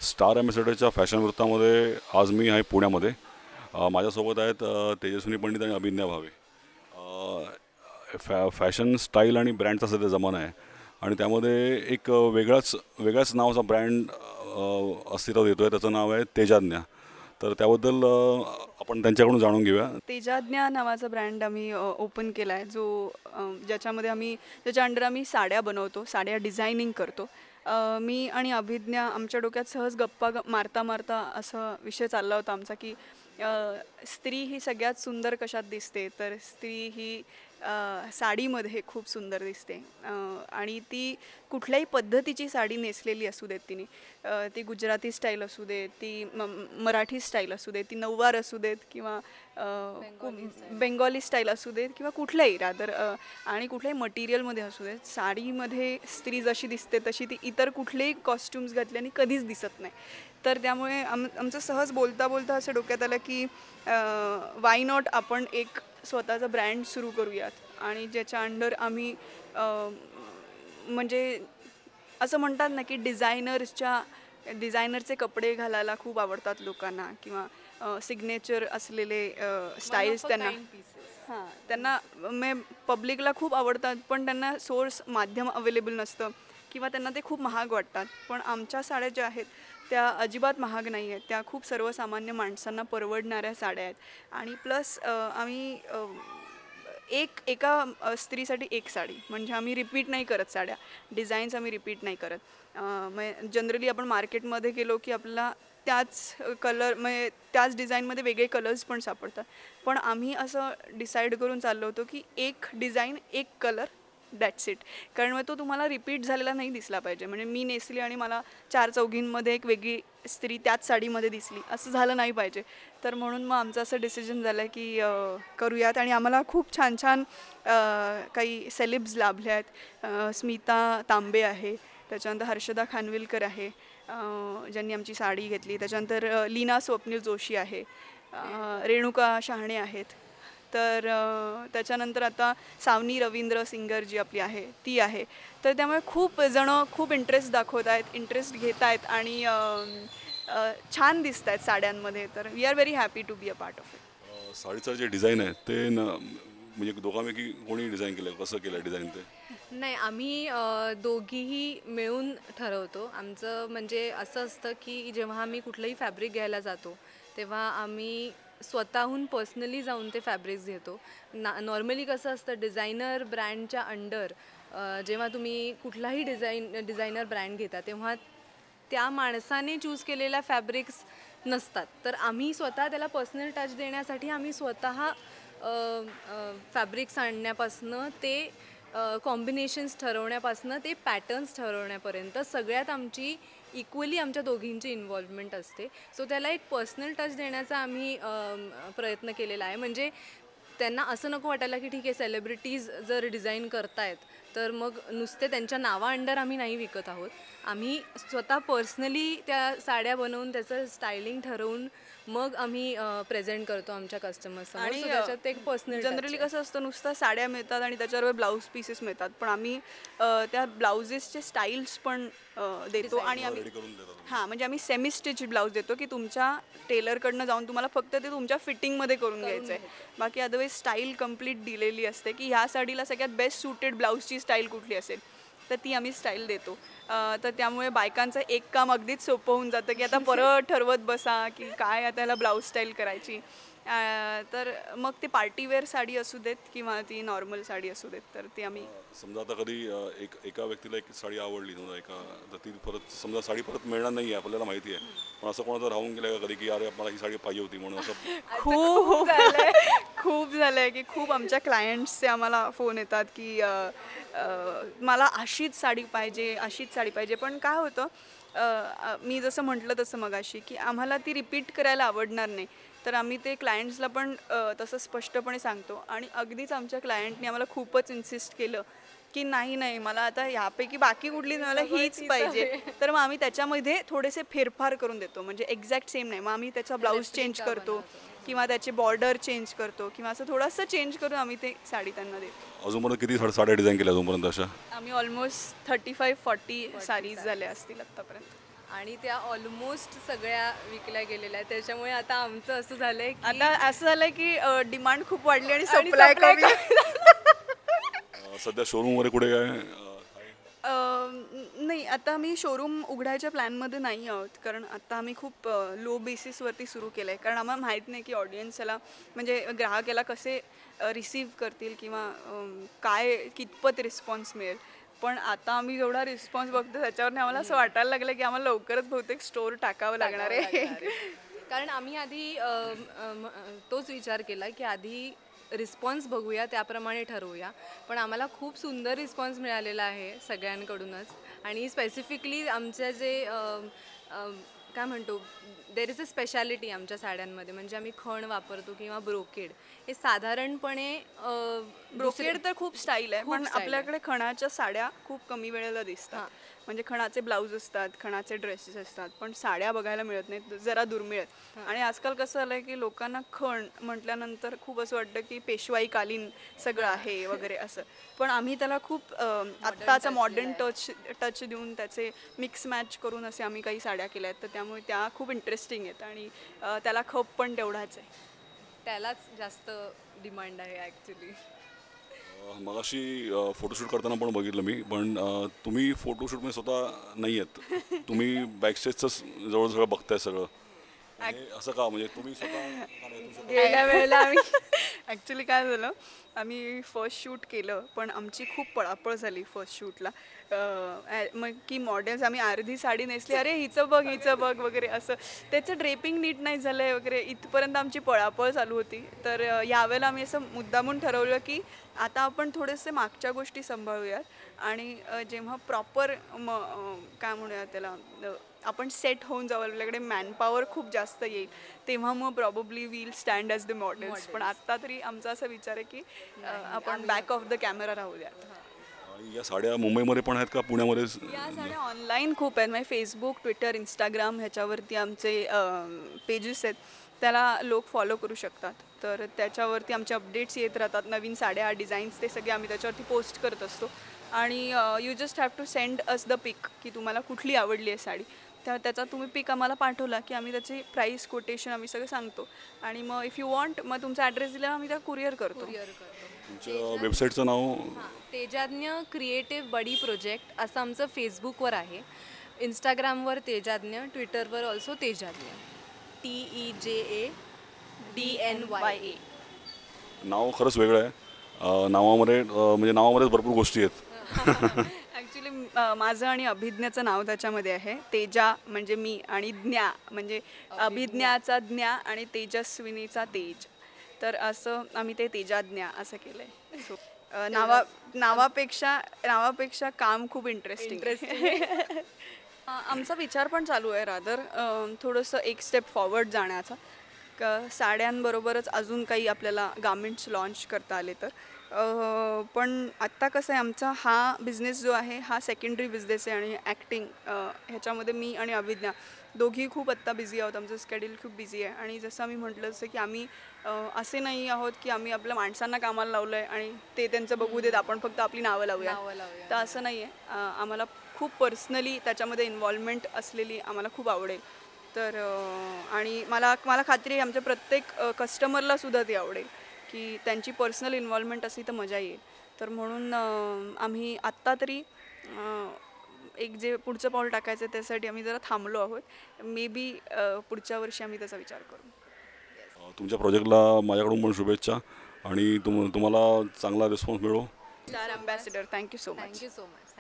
Star ॲम्बॅसेडरच्या fashion वृत्तामध्ये आज मी आहे पुण्यामध्ये. माझ्यासोबत आहेत तेजस्विनी पंडित आणि अभिज्ञा भावे. फॅशन स्टाईल आणि ब्रँडचा सध्या जमाना आहे आणि त्यामध्ये एक वेगळ्याच नावाचा ब्रँड अस्तित्वात येतो आहे. त्याचं नाव आहे तेजाज्ञा. तर त्याबद्दल आपण त्यांच्याकडून जाणून घेऊया. तेजाज्ञा नावाचा ब्रँड आम्ही ओपन केला आहे, जो ज्याच्या अंडर आम्ही साड्या बनवतो, साड्या डिझायनिंग करतो. मी आणि अभिज्ञा आमच्या डोक्यात सहज गप्पा मारता मारता असा विषय चालला होता आमचा की स्त्री ही सगळ्यात सुंदर कशात दिसते, तर स्त्री ही साडीमध्ये खूप सुंदर दिसते. आणि ती कुठल्याही पद्धतीची साडी नेसलेली असू देत तिने, ती गुजराती स्टाईल असू देत, ती मराठी स्टाईल असू देत, ती नऊवार असू देत किंवा बेंगॉली स्टाईल असू देत किंवा कुठल्याही रादर आणि कुठल्याही मटेरियलमध्ये असू देत, साडीमध्ये स्त्री जशी दिसते तशी ती इतर कुठलेही कॉस्ट्युम्स घातल्याने कधीच दिसत नाही. तर त्यामुळे आमचं सहज बोलता बोलता असं डोक्यात आलं की वाय नॉट आपण एक स्वतःचा ब्रँड सुरू करूयात आणि ज्याच्या अंडर आम्ही म्हणजे असं म्हणतात ना की डिझायनरचे कपडे घालायला खूप आवडतात लोकांना किंवा सिग्नेचर असलेले स्टाईल्स त्यांना पब्लिकला खूप आवडतात, पण त्यांना सोर्स माध्यम अवेलेबल नसतं किंवा त्यांना ते खूप महाग वाटतात. पण आमच्या साड्या ज्या आहेत त्या अजिबात महाग नाही आहेत, त्या खूप सर्वसामान्य माणसांना परवडणाऱ्या साड्या आहेत. आणि प्लस आम्ही एका स्त्रीसाठी एक साडी, म्हणजे आम्ही रिपीट नाही करत साड्या, डिझाईन्स आम्ही रिपीट नाही करत. जनरली आपण मार्केटमध्ये गेलो की आपल्याला त्याच कलर म्हणजे त्याच डिझाईनमध्ये वेगळे कलर्स पण सापडतात, पण आम्ही असं डिसाईड करून चाललो होतो की एक डिझाईन एक कलर दॅट्स इट. कारण मग तो तुम्हाला रिपीट झालेला नाही दिसला पाहिजे. म्हणजे मी नेसली आणि मला चार चौघींमध्ये एक वेगळी स्त्री त्याच साडीमध्ये दिसली असं झालं नाही पाहिजे. तर म्हणून मग आमचं असं डिसिजन झालं की करूयात. आणि आम्हाला खूप छान छान काही सेलिब्स लाभले आहेत. स्मिता तांबे आहे, त्याच्यानंतर हर्षदा खानविलकर आहे ज्यांनी आमची साडी घेतली, त्याच्यानंतर लीना स्वप्नील जोशी आहे, रेणुका शहाणे आहेत. तर त्याच्यानंतर आता सावनी रवींद्र सिंगर जी आपली आहे ती आहे. तर त्यामुळे खूप जणं खूप इंटरेस्ट दाखवत आहेत, इंटरेस्ट घेत आहेत आणि छान दिसत आहेत साड्यांमध्ये. तर we are very happy to be a part of it. साडीचं जे डिझाईन आहे ते म्हणजे दोघांपैकी कोणी डिझाईन केलं, कसं केलं डिझाईन ते? नाही, आम्ही दोघीही मिळून ठरवतो. आमचं म्हणजे असं असतं की जेव्हा आम्ही कुठलंही फॅब्रिक घ्यायला जातो तेव्हा आम्ही स्वतःहून पर्सनली जाऊन ते फॅब्रिक्स घेतो. नॉर्मली कसं असतं, डिझायनर ब्रँडच्या अंडर जेव्हा तुम्ही कुठलाही डिझायनर ब्रँड घेता तेव्हा त्या माणसाने चूज केलेल्या फॅब्रिक्स नसतात. तर आम्ही स्वतः त्याला पर्सनल टच देण्यासाठी आम्ही स्वतः फॅब्रिक्स आणण्यापासनं ते कॉम्बिनेशन्स ठरवण्यापासनं ते पॅटर्न्स ठरवण्यापर्यंत सगळ्यात आमची इक्वली आमच्या दोघींची इन्व्हॉल्वमेंट असते. सो त्याला एक पर्सनल टच देण्याचा आम्ही प्रयत्न केलेला आहे. म्हणजे त्यांना असं नको वाटायला की ठीक आहे, सेलिब्रिटीज जर डिझाईन करतायत तर मग नुसते त्यांच्या नावा अंडर आम्ही नाही विकत आहोत. आम्ही स्वतः पर्सनली त्या साड्या बनवून त्याचं स्टायलिंग ठरवून मग आम्ही प्रेझेंट करतो आमच्या कस्टमर्ससमोर. आणि त्याच्यात एक पर्सनल जनरली कसं असतं, नुसतं साड्या मिळतात आणि त्याच्यावर ब्लाऊज पीसेस मिळतात, पण आम्ही त्या ब्लाउजेसचे स्टाईल्स पण देतो. आणि आम्ही म्हणजे आम्ही सेमी स्टिच ब्लाऊज देतो की तुमच्या टेलरकडनं जाऊन तुम्हाला फक्त ते तुमच्या फिटिंगमध्ये करून घ्यायचं आहे. बाकी अदरवाईज स्टाईल कंप्लीट दिलेली असते की ह्या साडीला सगळ्यात बेस्ट सुटेड ब्लाऊजची स्टाईल कुठली असेल तर ती आम्ही स्टाईल देतो. तर त्यामुळे बायकांचं एक काम अगदीच सोपं होऊन जातं की आता परत ठरवत बसा की काय आता याला ब्लाऊज स्टाईल करायची. तर मग ती पार्टीवेअर साडी असू देत किंवा ती नॉर्मल साडी असू देत, तर ती आम्ही समजा आता कधी एका व्यक्तीला एक साडी आवडली समजा तर ती परत समजा साडी परत मिळणार नाही आहे आपल्याला माहिती आहे, पण असं कोणाचं राहून गेलं का कधी की अरे मला ही साडी पाहिजे होती म्हणून असं? खूप झालंय की खूप आमच्या क्लायंट्सचे आम्हाला फोन येतात की मला अशीच साडी पाहिजे. पण काय होतं, मी जसं म्हटलं तसं मगाशी की आम्हाला ती रिपीट करायला आवडणार नाही, तर आम्ही ते क्लायंट्सला पण तसं स्पष्टपणे सांगतो. आणि अगदीच आमच्या क्लायंटने आम्हाला खूपच इन्सिस्ट केलं की नाही मला आता ह्यापैकी बाकी कुठली मला हीच पाहिजे, तर मग आम्ही त्याच्यामध्ये थोडेसे फेरफार करून देतो. म्हणजे एक्झॅक्ट सेम नाही, मग आम्ही त्याचा ब्लाऊज चेंज करतो किंवा त्याचे बॉर्डर चेंज करतो किंवा असं थोडंसं चेंज करून आम्ही ते साडी त्यांना देतो. अजूनपर्यंत किती साड्या डिझाईन केल्या अजूनपर्यंत अशा? आम्ही ऑलमोस्ट 35-40 साडीज झाल्या असतील आत्तापर्यंत. आणि त्या ऑलमोस्ट सगळ्या विकल्या गेलेल्या आहेत. त्याच्यामुळे आता आमचं असं झालंय की आता असं झालंय की डिमांड खूप वाढली आणि आणि सप्लाय supply कमी. सध्या शोरूम वगैरे कुठे काय नाही, आता आम्ही शोरूम उघडायच्या प्लॅनमध्ये नाही आहोत, कारण आता आम्ही खूप लो बेसिसवरती सुरू केलं आहे. कारण आम्हाला माहीत नाही की ऑडियन्स याला म्हणजे ग्राहक याला कसे रिसीव्ह करतील किंवा काय कितपत रिस्पॉन्स मिळेल. पण आता आम्ही जेवढा रिस्पॉन्स बघतो त्याच्यावरनं आम्हाला असं वाटायला लागलं की आम्हाला लवकरच बहुतेक स्टोअर टाकावं लागणार आहे. कारण आम्ही आधी तोच विचार केला की आधी रिस्पॉन्स बघूया, त्याप्रमाणे ठरवूया. पण आम्हाला खूप सुंदर रिस्पॉन्स मिळालेला आहे सगळ्यांकडूनच. आणि स्पेसिफिकली आमच्या जे काय म्हणतो, देर इज अ स्पेशालिटी आमच्या साड्यांमध्ये. म्हणजे आम्ही खण वापरतो किंवा ब्रोकेड. हे साधारणपणे ब्रोकेड तर खूप स्टाईल आहे, खूप पण style आहे. आपल्याकडे खणाच्या साड्या खूप कमी वेळेला दिसतात. म्हणजे खणाचे ब्लाऊज असतात, खणाचे ड्रेसेस असतात, पण साड्या बघायला मिळत नाहीत, जरा दुर्मिळ आहेत. आणि आजकाल कसं झालंय की लोकांना खण म्हटल्यानंतर खूप असं वाटतं की पेशवाईकालीन सगळं आहे वगैरे असं. पण आम्ही त्याला खूप आत्ताचा मॉडर्न टच देऊन त्याचे मिक्स मॅच करून असे आम्ही काही साड्या केल्या आहेत. तर त्यामुळे त्या खूप इंटरेस्टिंग आहेत आणि त्याला खप पण तेवढाच आहे. त्यालाच जास्त डिमांड आहे ॲक्च्युली. मगाशी फोटोशूट करताना पण बघितलं मी, पण तुम्ही फोटोशूटमध्ये स्वतः नाही आहेत, तुम्ही बॅकस्टेजचंच जवळ सगळं बघताय सगळं. म्हणजे असं का, म्हणजे तुम्ही स्वतः का नाही? तुम्ही स्वतः- गेल्या वेळेला आम्ही ॲक्च्युली काय झालं, आम्ही फर्स्ट शूट केलं पण आमची खूप पळापळ झाली फर्स्ट शूटला. मग की मॉडेल्स आम्ही अर्धी साडी नेसली, अरे हिचं बघ वगैरे असं. त्याचं ड्रेपिंग नीट नाही झालं आहे वगैरे, इथपर्यंत आमची पळापळ चालू होती. तर यावेळेला आम्ही असं मुद्दामून ठरवलं की आता आपण थोडेसे मागच्या गोष्टी सांभाळूयात आणि जेव्हा प्रॉपर काय म्हणूया त्याला आपण सेट होऊन जाऊ, आपल्याकडे मॅनपॉवर खूप जास्त येईल, तेव्हा मग probably will stand as the models. पण आत्ता तरी आमचा असा विचार आहे की आपण बॅक ऑफ द कॅमेरा राहूयात. आणि या साड्या मुंबईमध्ये पण आहेत का पुण्यामध्येच? या साड्या ऑनलाईन खूप आहेत, म्हणजे फेसबुक, ट्विटर, इंस्टाग्राम ह्याच्यावरती आमचे पेजेस आहेत, त्याला लोक फॉलो करू शकतात. तर त्याच्यावरती आमचे अपडेट्स येत राहतात, नवीन साड्या, डिझाईन्स ते सगळे आम्ही त्याच्यावरती पोस्ट करत असतो. आणि you just have to send us the pic की तुम्हाला कुठली आवडली आहे साडी. त्याचा तुम्ही पिक आम्हाला पाठवला की आम्ही त्याची प्राईस कोटेशन आम्ही सगळं सांगतो आणि मग इफ यू वॉन्ट मग तुमचा ॲड्रेस दिला आम्ही त्या कुरिअर करतो. तुमच्या वेबसाईटचं नाव? तेजाज्ञ क्रिएटिव्ह बडी प्रोजेक्ट असं आमचं फेसबुकवर आहे. इंस्टाग्रामवर तेजाज्ञ, ट्विटरवर ऑल्सो तेजाज्ञ, TEJADNYA. नाव खरंच वेगळं आहे. नावामध्ये म्हणजे नावामध्येच भरपूर गोष्टी आहेत. ॲक्च्युली माझं आणि अभिज्ञाचं नाव त्याच्यामध्ये आहे. तेजा म्हणजे मी आणि ज्ञा म्हणजे अभिज्ञाचा ज्ञा आणि तेजस्विनीचा तेज. तर असं आम्ही ते तेजाज्ञा असं केलं आहे. सो नावापेक्षा काम खूप इंटरेस्टिंग. आमचा विचार पण चालू आहे रादर थोडंसं एक स्टेप फॉरवर्ड जाण्याचा. साड्यांबरोबरच अजून काही आपल्याला गार्मेंट्स लॉन्च करता आले तर. पण आत्ता कसं आहे, आमचा हा बिझनेस जो आहे हा सेकंडरी बिझनेस आहे आणि ॲक्टिंग ह्याच्यामध्ये मी आणि अभिज्ञा दोघी खूप आत्ता बिझी आहोत. आमचं स्केड्यूल खूप बिझी आहे आणि जसं आम्ही म्हटलं असं की आम्ही असे नाही आहोत की आम्ही आपल्या माणसांना कामाला लावलं आहे आणि ते त्यांचं बघू देत, आपण फक्त आपली नावं लावूया. तर असं नाही आहे. आम्हाला खूप पर्सनली त्याच्यामध्ये इन्व्हॉल्वमेंट असलेली आम्हाला खूप आवडेल. तर आणि मला खात्री आहे आमच्या प्रत्येक कस्टमरला सुद्धा ती आवडेल की त्यांची पर्सनल इन्व्हॉल्वमेंट असली तर मजा येईल. तर म्हणून आम्ही आत्ता तरी एक जे पुढचं पाऊल टाकायचं आहे त्यासाठी आम्ही जरा थांबलो आहोत. मे बी पुढच्या वर्षी आम्ही त्याचा विचार करू. तुमच्या प्रोजेक्टला माझ्याकडून पण शुभेच्छा आणि तुम्हाला चांगला रिस्पॉन्स मिळो. Star ambassador, thank you so much. Thank you so much.